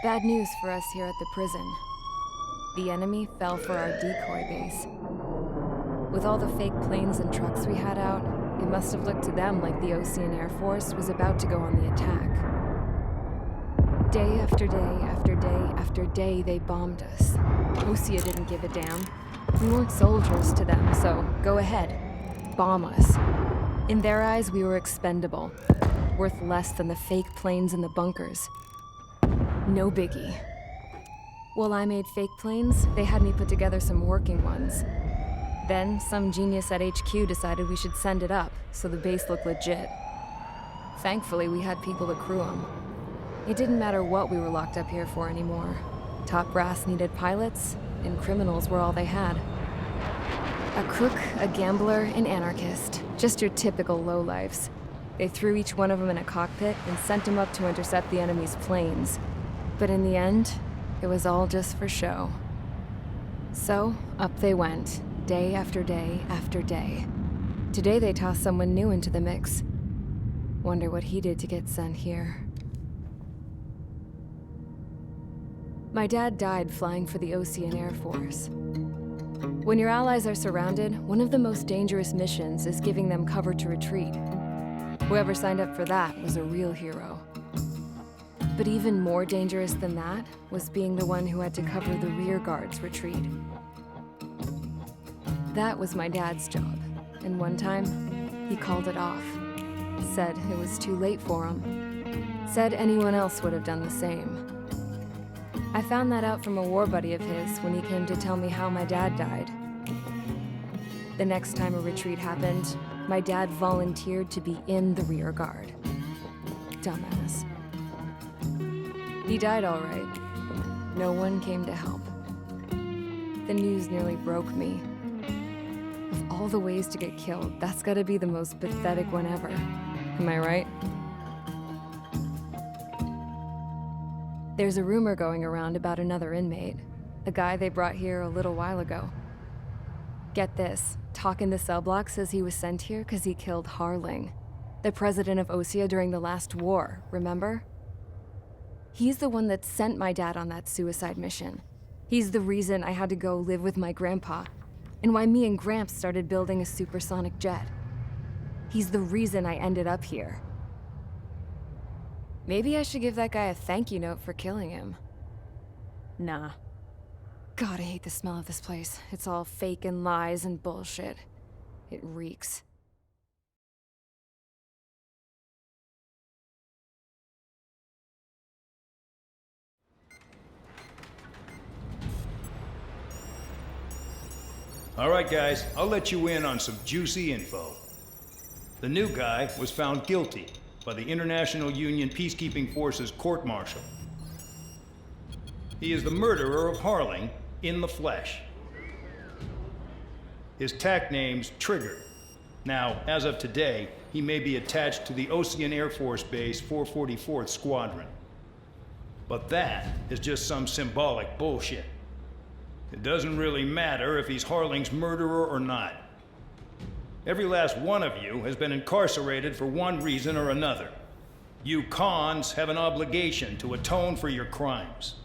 Bad news for us here at the prison. The enemy fell for our decoy base. With all the fake planes and trucks we had out, it must have looked to them like the Ocean Air Force was about to go on the attack. Day after day after day after day, they bombed us. Osea didn't give a damn. We weren't soldiers to them, so go ahead. Bomb us. In their eyes, we were expendable. Worth less than the fake planes in the bunkers. No biggie. While I made fake planes, they had me put together some working ones. Then, some genius at HQ decided we should send it up, so the base looked legit. Thankfully, we had people to crew them. It didn't matter what we were locked up here for anymore. Top brass needed pilots, and criminals were all they had. A crook, a gambler, an anarchist. Just your typical lowlifes. They threw each one of them in a cockpit and sent them up to intercept the enemy's planes. But in the end, it was all just for show. So, up they went, day after day after day. Today they tossed someone new into the mix. Wonder what he did to get sent here. My dad died flying for the Ocean Air Force. When your allies are surrounded, one of the most dangerous missions is giving them cover to retreat. Whoever signed up for that was a real hero. But even more dangerous than that was being the one who had to cover the rear guard's retreat. That was my dad's job, and one time, he called it off. Said it was too late for him. Said anyone else would have done the same. I found that out from a war buddy of his when he came to tell me how my dad died. The next time a retreat happened, my dad volunteered to be in the rear guard. Dumbass. He died all right. No one came to help. The news nearly broke me. Of all the ways to get killed, that's gotta be the most pathetic one ever. Am I right? There's a rumor going around about another inmate. A guy they brought here a little while ago. Get this, talk in the cell block says he was sent here because he killed Harling, the president of Osea during the last war, remember? He's the one that sent my dad on that suicide mission. He's the reason I had to go live with my grandpa, and why me and Gramps started building a supersonic jet. He's the reason I ended up here. Maybe I should give that guy a thank you note for killing him. Nah. God, I hate the smell of this place. It's all fake and lies and bullshit. It reeks. All right, guys, I'll let you in on some juicy info. The new guy was found guilty by the International Union Peacekeeping Forces court-martial. He is the murderer of Harling in the flesh. His TAC name's Trigger. Now, as of today, he may be attached to the Ocean Air Force Base 444th Squadron. But that is just some symbolic bullshit. It doesn't really matter if he's Harling's murderer or not. Every last one of you has been incarcerated for one reason or another. You cons have an obligation to atone for your crimes.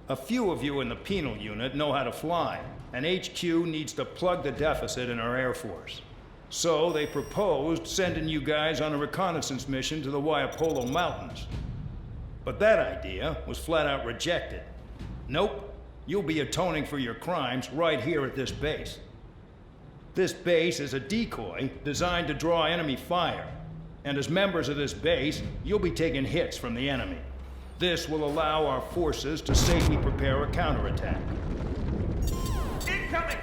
A few of you in the penal unit know how to fly, and HQ needs to plug the deficit in our Air Force. So they proposed sending you guys on a reconnaissance mission to the Waiapolo Mountains. But that idea was flat out rejected. Nope. You'll be atoning for your crimes right here at this base. This base is a decoy designed to draw enemy fire. And as members of this base, you'll be taking hits from the enemy. This will allow our forces to safely prepare a counterattack. Incoming!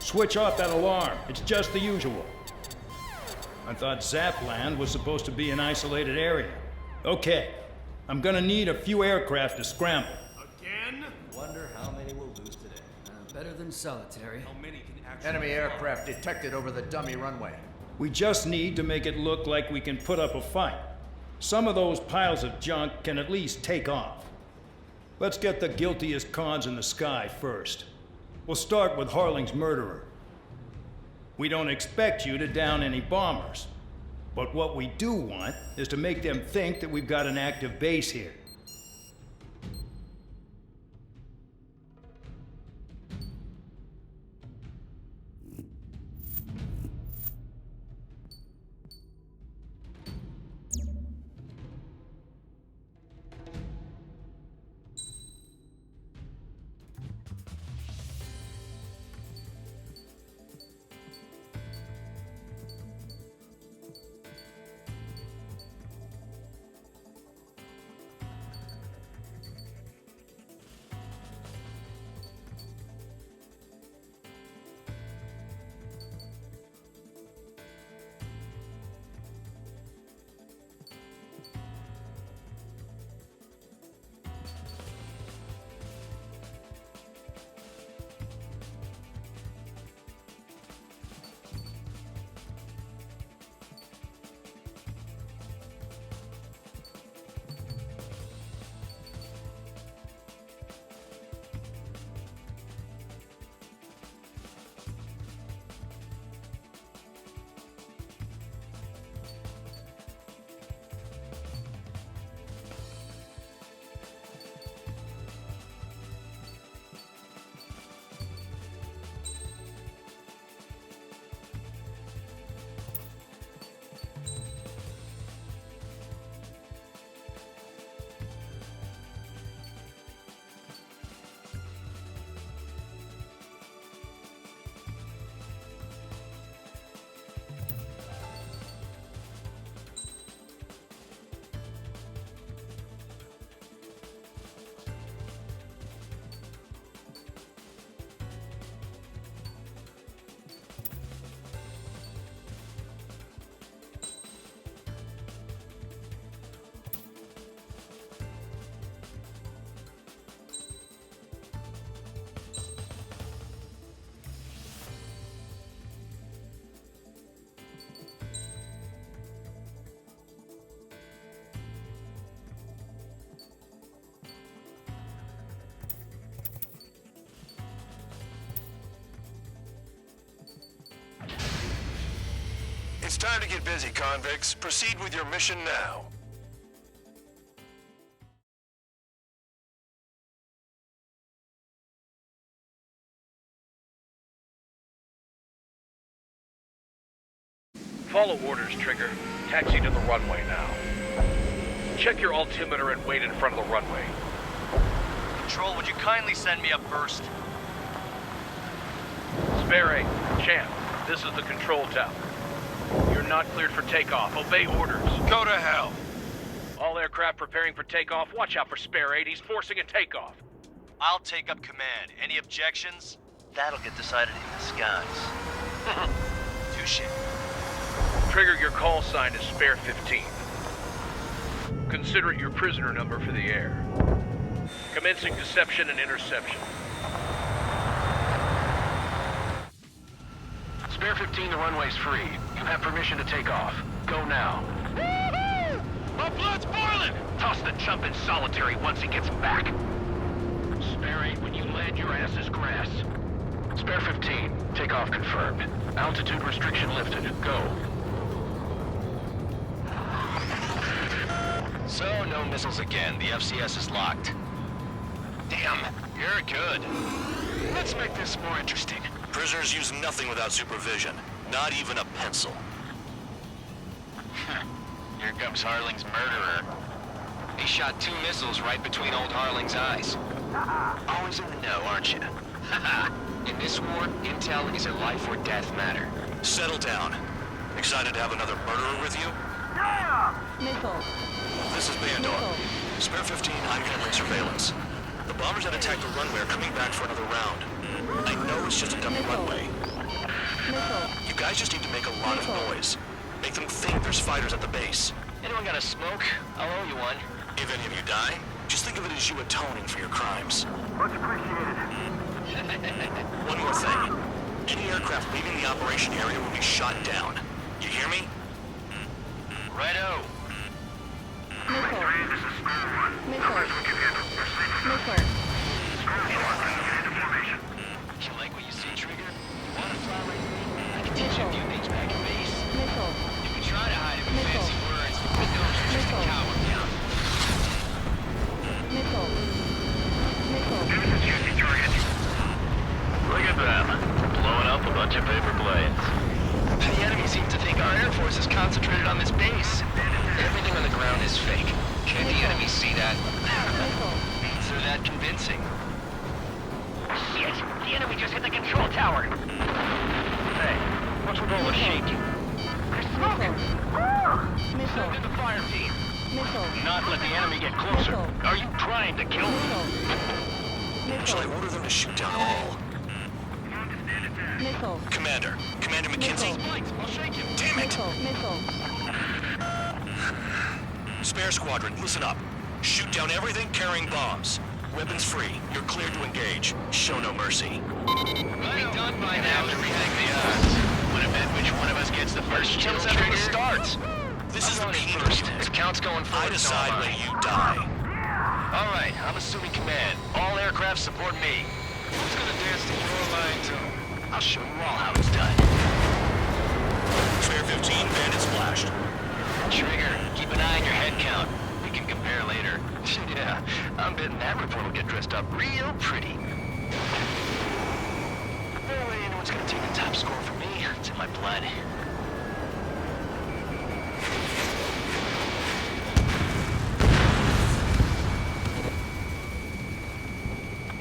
Switch off that alarm. It's just the usual. I thought Zapland was supposed to be an isolated area. Okay, I'm gonna need a few aircraft to scramble. Again? Wonder how many we'll lose today. Better than solitary. How many can actually... Enemy aircraft detected over the dummy runway. We just need to make it look like we can put up a fight. Some of those piles of junk can at least take off. Let's get the guiltiest cons in the sky first. We'll start with Harling's murderer. We don't expect you to down any bombers. But what we do want is to make them think that we've got an active base here. Time to get busy, convicts. Proceed with your mission now. Follow orders, Trigger. Taxi to the runway now. Check your altimeter and wait in front of the runway. Control, would you kindly send me up first? Spare 8, Champ, this is the control tower. You're not cleared for takeoff. Obey orders. Go to hell. All aircraft preparing for takeoff. Watch out for Spare 8. He's forcing a takeoff. I'll take up command. Any objections? That'll get decided in the skies. Touche. Trigger, your call sign is Spare 15. Consider it your prisoner number for the air. Commencing deception and interception. Spare 15, the runway's free. You have permission to take off. Go now. Woohoo! My blood's boiling! Toss the chump in solitary once he gets back. Spare 8, when you land, your ass is grass. Spare 15, takeoff confirmed. Altitude restriction lifted. Go. So, no missiles again. The FCS is locked. Damn, you're good. Let's make this more interesting. Prisoners use nothing without supervision. Not even a pencil. Here comes Harling's murderer. He shot 2 missiles right between old Harling's eyes. Always in the know, aren't you? In this war, intel is a life or death matter. Settle down. Excited to have another murderer with you? Missile. This is Bandor. Spare 15, I'm handling surveillance. The bombers that attacked the runway are coming back for another round. I know it's just a dummy runway. Missile. You guys just need to make a lot of noise. Make them think there's fighters at the base. Anyone got a smoke? I'll owe you one. If any of you die, just think of it as you atoning for your crimes. Much appreciated. One more thing. Any aircraft leaving the operation area will be shot down. You hear me? Righto. Missile. Missile. Missile. You like what you see, Trigger? Want to fly like me? I can teach you a few things back at base. Missile. You can try to hide it with Missile. fancy words, but no, you're just a Missile. coward now. Missile. Missile. Look at them. Blowing up a bunch of paper planes. The enemy seems to think our Air Force is concentrated on this base. Everything on the ground is fake. Can't the enemy see that? Missile. So that convincing. Shit! The enemy just hit the control tower! Hey, what's with all the shaking? There's smoking! Missile. Send in the fire team! Missile. Not let the enemy get closer! Are you trying to kill me? Missile. Shall I order them to shoot down all? Missile. Commander McKenzie? I'll shake him! Damn it! Missile. Spare squadron, listen up. Shoot down everything carrying bombs. Weapons free. You're cleared to engage. Show no mercy. We'll be done by now to rehang the odds. Wanna bet which one of us gets the first kill from the start? This is the main first. unit. If count's going forward, I decide when you die. Alright, I'm assuming command. All aircraft support me. Who's gonna dance to your line tune? I'll show you all how it's done. Spare 15, bandit splashed. Trigger, keep an eye on your head count. We can compare later. Yeah, I'm betting that report will get dressed up real pretty. No way anyone's gonna take the top score from me. It's in my blood.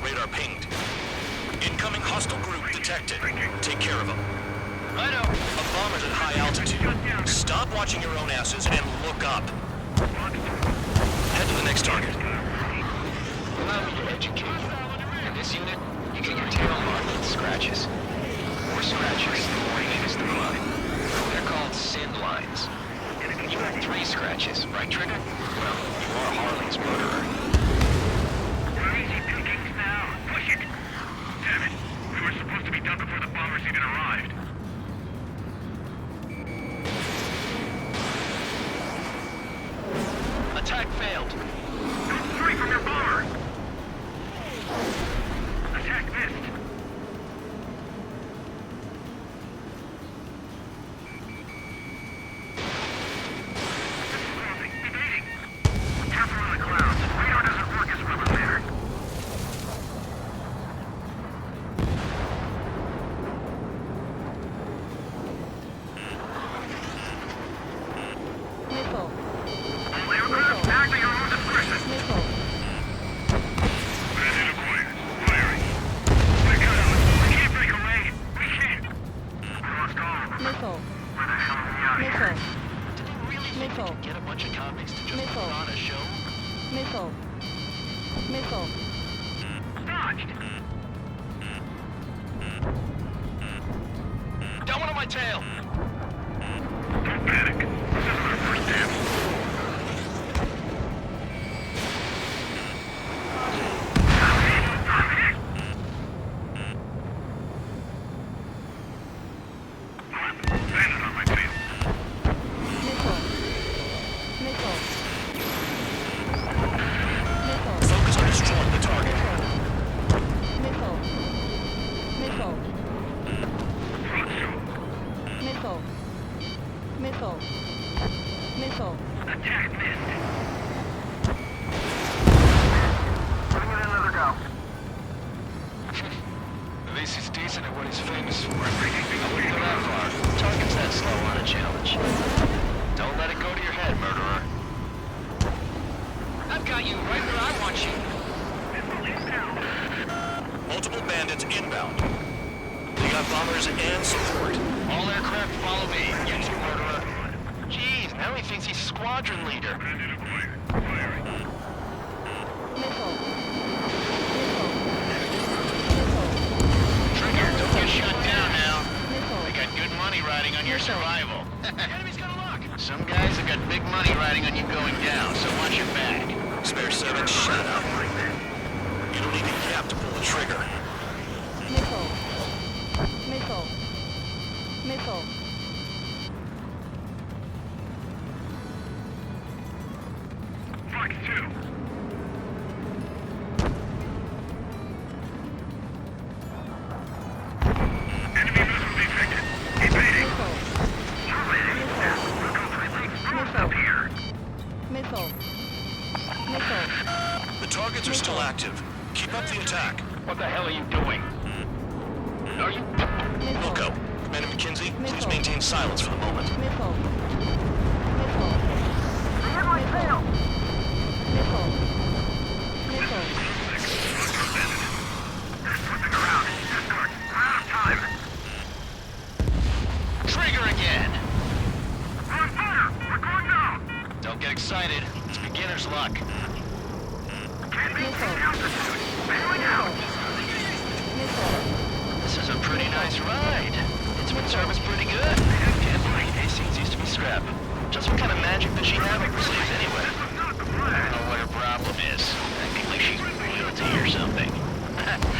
Radar pinged. Incoming hostile group detected. Take care of them. Righto. A bomber's at high altitude. Stop watching your own asses and look up. Head to the next target. Allow me to educate you. In this unit, you get your tail marked with scratches. More scratches, the more heinous the crime. They're called sin lines. You have 3 scratches, right, Trigger? Well, you are Harling's murderer. We're easy pickings now. Push it! Damn it! We were supposed to be done before the bombers even arrived. Attack failed. Don't stray from your bomber! Attack missed. Missile. Dodged! Got one on my tail! Don't panic. This isn't our first dance. Landed on my tail. Missile. Missile. Missile. Focus on destroying the target. Missile. Missile. Missile. Missile. Missile. Attack missed. Putting in another go. At least he's decent at what he's famous for. I wouldn't go that far. Target's that slow on a challenge. Don't let it go to your head, murderer. I've got you right where I want you. Multiple bandits inbound. We got bombers and support. All aircraft follow me. You too, murderer. Jeez, now he thinks he's squadron leader. Missile. Trigger, don't get shut down now. Missile. I got good money riding on your survival. Enemy's got a lock. Some guys have got big money riding on you going down, so watch your back. Spare 7, shut up. You don't need a gap to pull the trigger. Missile. Missile. Missile. Fox 2. Enemy missile detected. Evading. Missile. Missile. Missile. The targets are still active. Keep up the attack. What the hell are you doing? Are you... Wilco, Commander McKenzie, please maintain silence for the moment. Missile. Missile. Missile. Missile. Missile. Flipping around. Discord. We're out of time. Trigger again. We're on fire. We're going down. Don't get excited. It's beginner's luck. Can't maintain Missile. altitude. Bailing out. Missile. This is a pretty nice ride. Instrument service pretty good. Can't believe Hastings used to be scrap. Just what kind of magic does she have up her sleeves anyway? Not the I plan. don't know what her problem is. Acting like she's royalty or something.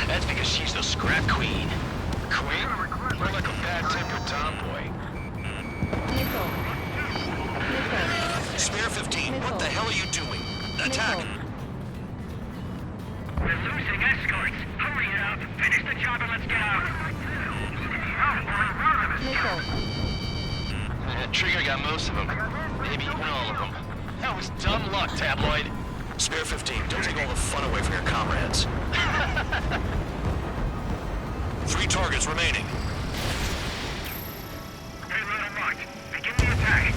That's because she's the scrap queen. Queen? More like a bad-tempered tomboy. Missile. Missile. Spare 15, what the hell are you doing? Attack! We're losing escorts. Hurry it up. Finish the job and let's get out. Missile. Trigger got most of them. Maybe even all of them. That was dumb luck, tabloid. Spare 15, don't take all the fun away from your comrades. 3 targets remaining. Payload unlocked. Begin the attack.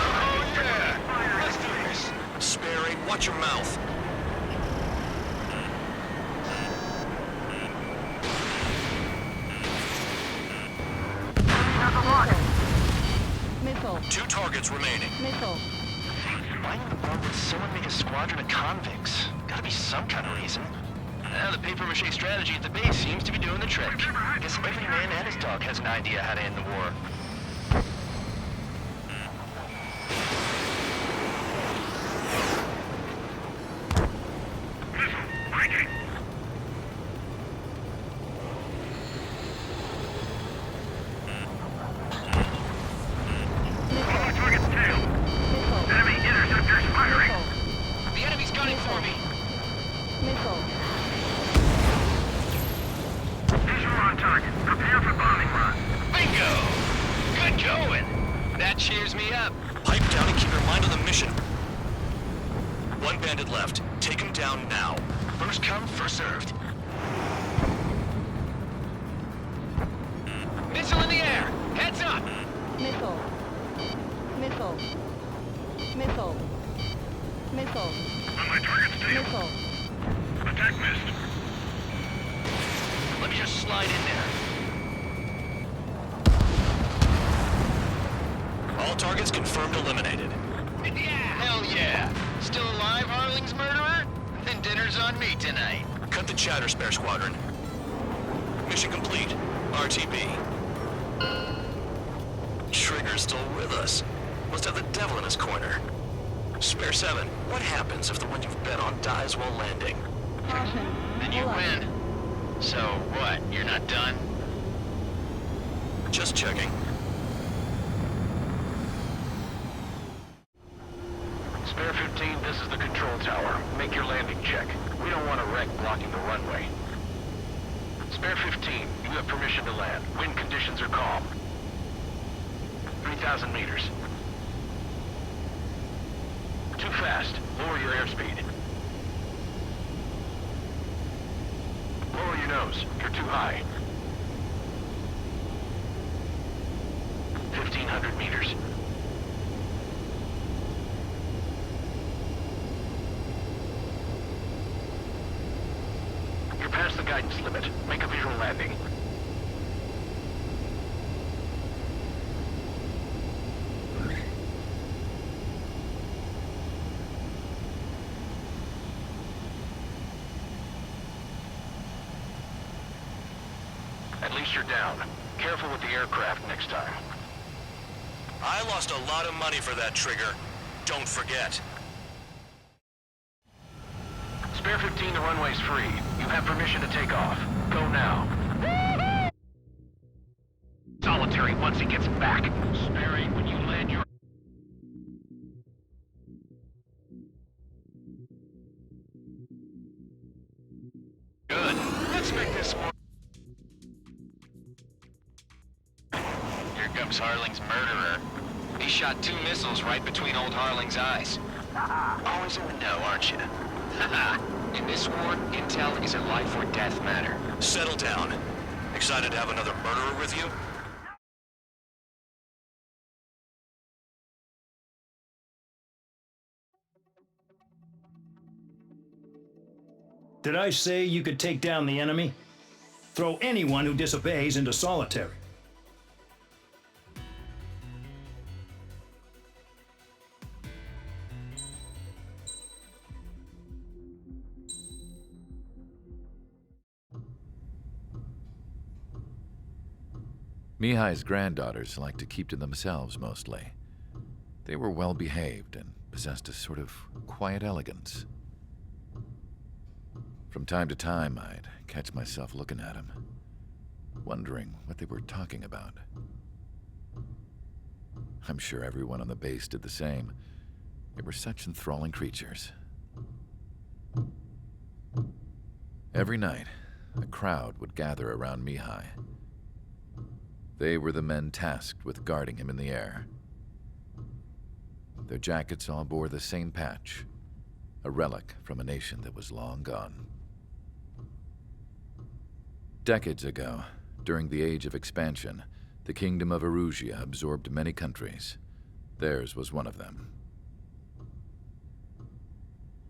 Oh, yeah. Let's do this. Spare 8, watch your mouth. Missile. 2 targets remaining. Missile. Why in the world would someone make a squadron of convicts? Gotta be some kind of reason. The papier-mâché strategy at the base seems to be doing the trick. Guess every man and his dog has an idea how to end the war. The enemy's gunning for me. Missile. Visual on target. Prepare for bombing run. Bingo! Good going. That cheers me up. Pipe down and keep your mind on the mission. 1 bandit left. Take him down now. First come, first served. Missile in the air. Heads up. Missile. Missile. Missile. Missile. On my target's tail. Missile. Attack missed. Let me just slide in there. All targets confirmed eliminated. Yeah! Hell yeah! Still alive, Harling's murderer? Then dinner's Dinner's on me tonight. Cut the chatter, Spare Squadron. Mission complete. RTB. Trigger's still with us. Must have the devil in his corner. Spare 7, what happens if the one you've bet on dies while landing? Caution. Then you Pull up. win. So what, you're not done? Just checking. Spare 15, this is the control tower. Make your landing check. We don't want a wreck blocking the runway. Spare 15, you have permission to land. Wind conditions are calm. 3,000 meters. Too fast. Lower your airspeed. Lower your nose. You're too high. 1,500 meters. You're past the guidance limit. Make a visual landing. At least you're down. Careful with the aircraft next time. I lost a lot of money for that trigger. Don't forget. Spare 15, the runway's free. You have permission to take off. Go now. Solitary once he gets back. Spare 8 when you land your... Good. Let's make this more... Here comes Harling's murderer. He shot 2 missiles right between old Harling's eyes. Always in the know, aren't you? In this war, intel is a life or death matter. Settle down. Excited to have another murderer with you? Did I say you could take down the enemy? Throw anyone who disobeys into solitary. Mihai's granddaughters liked to keep to themselves mostly. They were well behaved and possessed a sort of quiet elegance. From time to time, I'd catch myself looking at them, wondering what they were talking about. I'm sure everyone on the base did the same. They were such enthralling creatures. Every night, a crowd would gather around Mihai. They were the men tasked with guarding him in the air. Their jackets all bore the same patch, a relic from a nation that was long gone. Decades ago, during the Age of Expansion, the Kingdom of Erusia absorbed many countries. Theirs was one of them.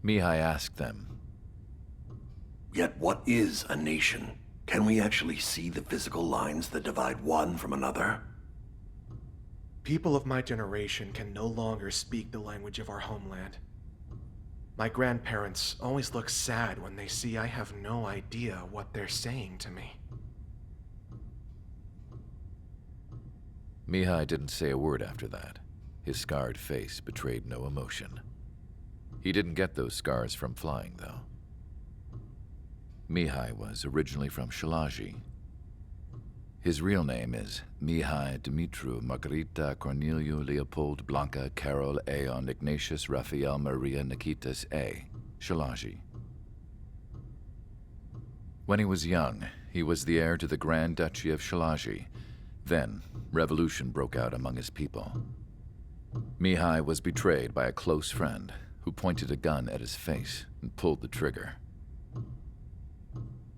Mihai asked them, Yet what is a nation? Can we actually see the physical lines that divide one from another? People of my generation can no longer speak the language of our homeland. My grandparents always look sad when they see I have no idea what they're saying to me. Mihai didn't say a word after that. His scarred face betrayed no emotion. He didn't get those scars from flying, though. Mihai was originally from Shalaji. His real name is Mihai Dumitru Margarita Corneliu Leopold Blanca Carol Aeon Ignatius Raphael Maria Nikitas A. Shalaji. When he was young, he was the heir to the Grand Duchy of Shalaji. Then, revolution broke out among his people. Mihai was betrayed by a close friend who pointed a gun at his face and pulled the trigger.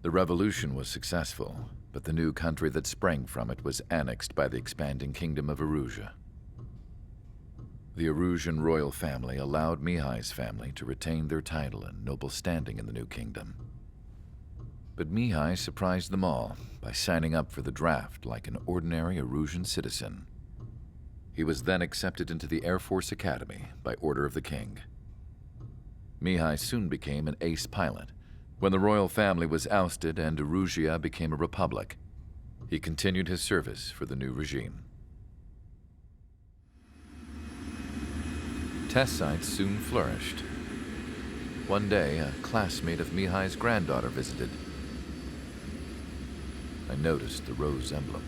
The revolution was successful, but the new country that sprang from it was annexed by the expanding Kingdom of Erusia. The Erusian royal family allowed Mihai's family to retain their title and noble standing in the new kingdom. But Mihai surprised them all by signing up for the draft like an ordinary Erusian citizen. He was then accepted into the Air Force Academy by order of the king. Mihai soon became an ace pilot. When the royal family was ousted and Erusia became a republic, he continued his service for the new regime. Test sites soon flourished. One day, a classmate of Mihai's granddaughter visited. I noticed the rose emblem.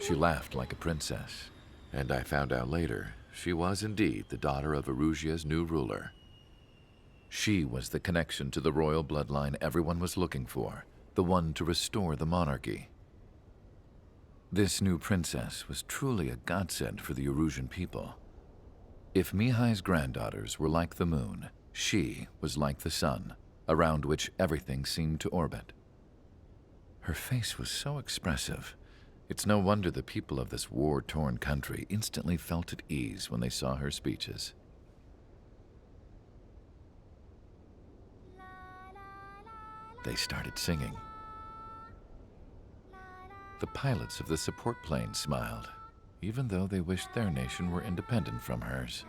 She laughed like a princess, and I found out later she was indeed the daughter of Erusia's new ruler. She was the connection to the royal bloodline everyone was looking for, the one to restore the monarchy. This new princess was truly a godsend for the Erusian people. If Mihai's granddaughters were like the moon, she was like the sun, around which everything seemed to orbit. Her face was so expressive. It's no wonder the people of this war-torn country instantly felt at ease when they saw her speeches. They started singing. The pilots of the support plane smiled, even though they wished their nation were independent from hers.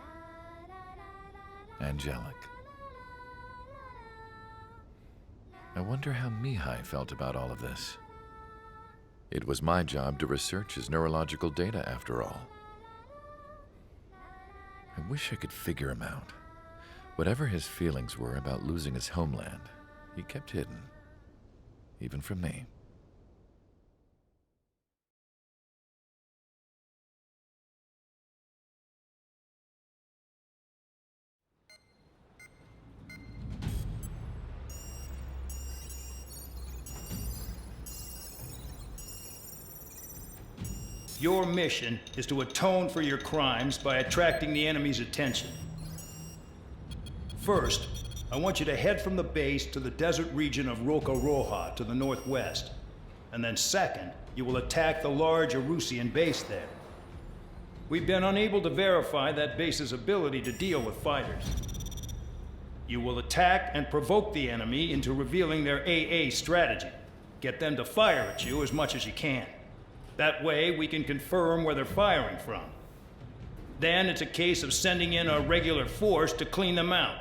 Angelic. I wonder how Mihai felt about all of this. It was my job to research his neurological data, after all. I wish I could figure him out. Whatever his feelings were about losing his homeland, he kept hidden, even from me. Your mission is to atone for your crimes by attracting the enemy's attention. First, I want you to head from the base to the desert region of Roca Roja to the northwest. And then second, you will attack the large Erusian base there. We've been unable to verify that base's ability to deal with fighters. You will attack and provoke the enemy into revealing their AA strategy. Get them to fire at you as much as you can. That way, we can confirm where they're firing from. Then it's a case of sending in a regular force to clean them out.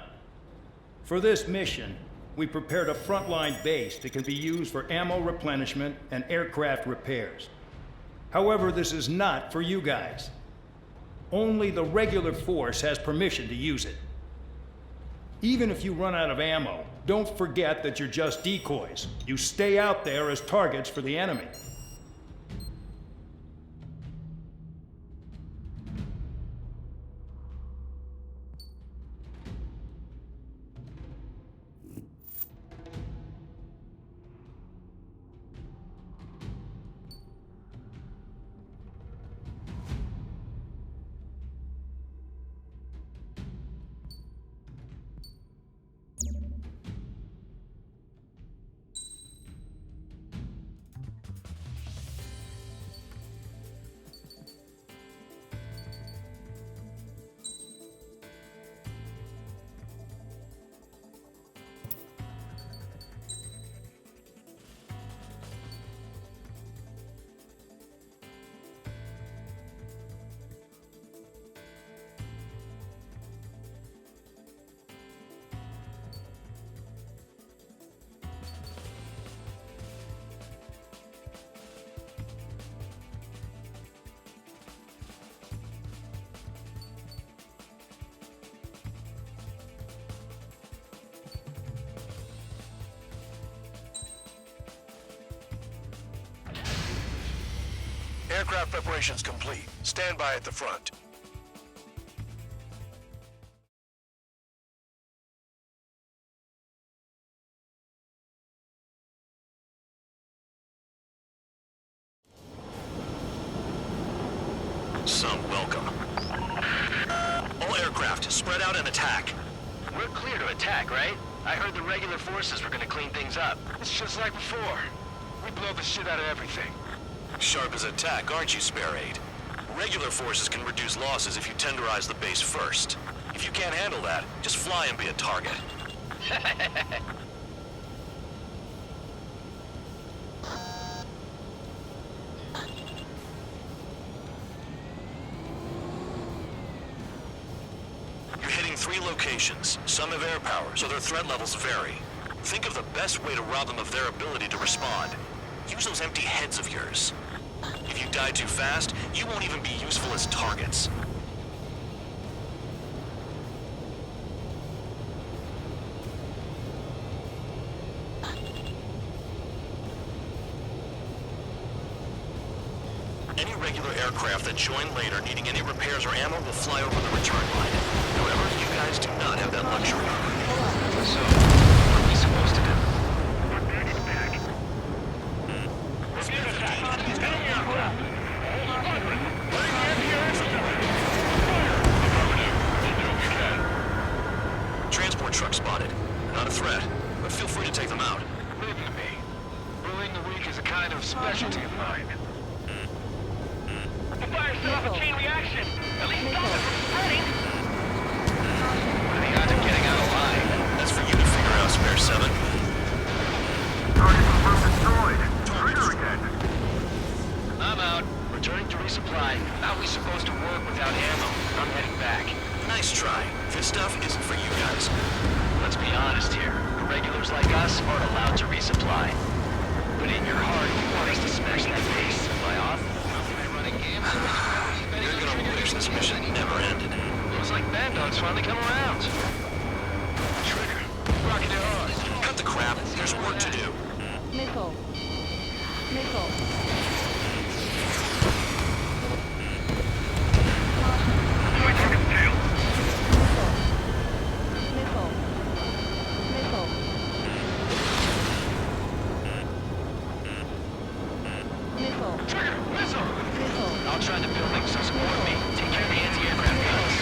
For this mission, we prepared a frontline base that can be used for ammo replenishment and aircraft repairs. However, this is not for you guys. Only the regular force has permission to use it. Even if you run out of ammo, don't forget that you're just decoys. You stay out there as targets for the enemy. Aircraft preparations complete. Stand by at the front. Some welcome. All aircraft, spread out and attack. We're clear to attack, right? I heard the regular forces were gonna clean things up. It's just like before. We blow the shit out of everything. Sharp as attack, aren't you, Spare Aid? Regular forces can reduce losses if you tenderize the base first. If you can't handle that, just fly and be a target. tracking 3 locations. Some have air power, so their threat levels vary. Think of the best way to rob them of their ability to respond. Use those empty heads of yours. If you die too fast, you won't even be useful as targets. Any regular aircraft that join later needing any repairs or ammo will fly over the return line. However, you guys do not have that luxury. So, what are we supposed to do? Transport truck spotted. Not a threat, but feel free to take them out. Leave it to me. Bullying the weak is a kind of specialty of mine. The fire set off a chain reaction. At least stop it from spreading. What are the odds of getting out alive? That's for you to figure out, Spare 7. Target confirmed destroyed. Trigger again. I'm out. Returning to resupply. How are we supposed to work without ammo? I'm heading back. Nice try. This stuff isn't for you guys. Let's be honest here. Regulars like us aren't allowed to resupply. But in your heart, you want us to smash that base. Am I off? You're gonna wish this mission never ended. Looks like Bad Dog's finally come around. Trigger. Rocket it hard. Cut the crap. There's work to do. Missile. Missile. My target's tail. Missile. Missile. Missile. Trigger. Missile. Missile. I'll try the building, so support me. Take care of the anti-aircraft guns.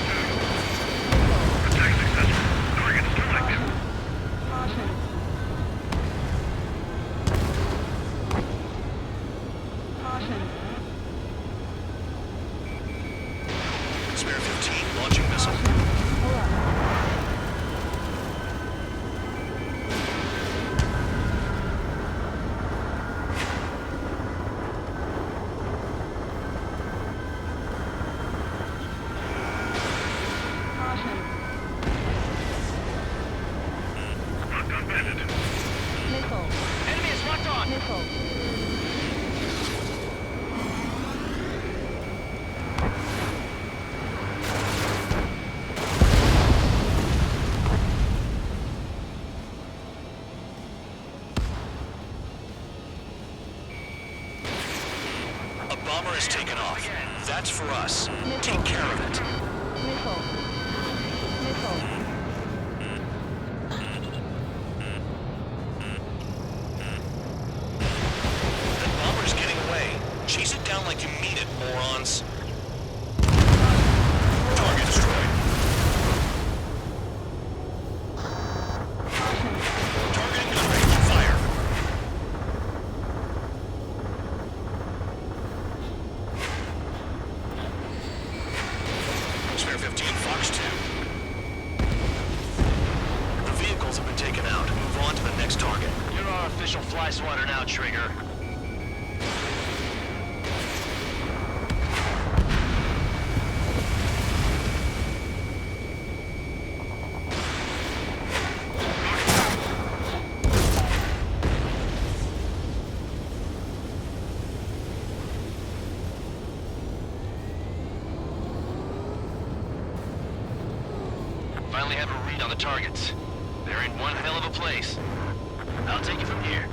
Attack successful. Target selected. Caution. Caution. Spare 15, launching missile. Pull up. Caution. Lockdown bandit. Missile. Enemy is locked on! Missile. A bomber has taken off. That's for us. Missile. Take care of it. Missile. Missile. That bomber's getting away. Chase it down like you mean it, morons. Target destroyed. Targeting gun range. Fire. Spare 15, Fox 2. The vehicles have been taken out. Move on to the next target. You're our official fly swatter now, Trigger. Finally have a read on the targets. They're in one hell of a place. I'll take it from here.